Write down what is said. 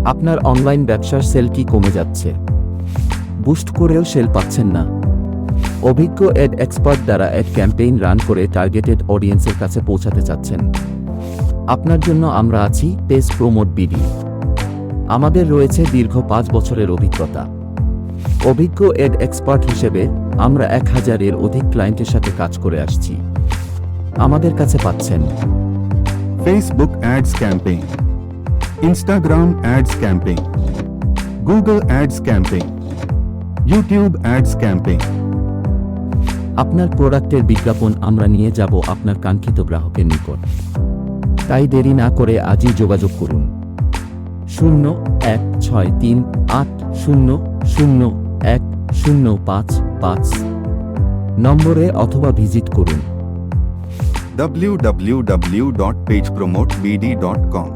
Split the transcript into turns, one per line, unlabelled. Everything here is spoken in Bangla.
আপনার অনলাইন ব্যবসার সেল কি কমে যাচ্ছে? বুস্ট করেও সেল পাচ্ছেন না? অভিজ্ঞ এড এক্সপার্ট দ্বারা এড ক্যাম্পেইন রান করে টার্গেটেড অডিয়েন্সের কাছে পৌঁছাতে চাচ্ছেন? আপনার জন্য আমরা আছি পেজ প্রমোট বিডি। আমাদের রয়েছে দীর্ঘ 5 বছরের অভিজ্ঞতা। অভিজ্ঞ এড এক্সপার্ট হিসেবে আমরা 1000-এর অধিক ক্লায়েন্টের সাথে কাজ করে আসছি। আমাদের কাছে পাচ্ছেন
Facebook Ads Campaign, Instagram Ads Campaign, Google Ads Campaign, YouTube Ads Campaign।
আপনার প্রোডাক্টের বিজ্ঞাপন আমরা নিয়ে যাব আপনার কাঙ্ক্ষিত গ্রাহকের নিকট। তাই দেরি না করে আজই যোগাযোগ করুন 0163800105 নম্বরে অথবা ভিজিট করুন
www.pagepromotebd.com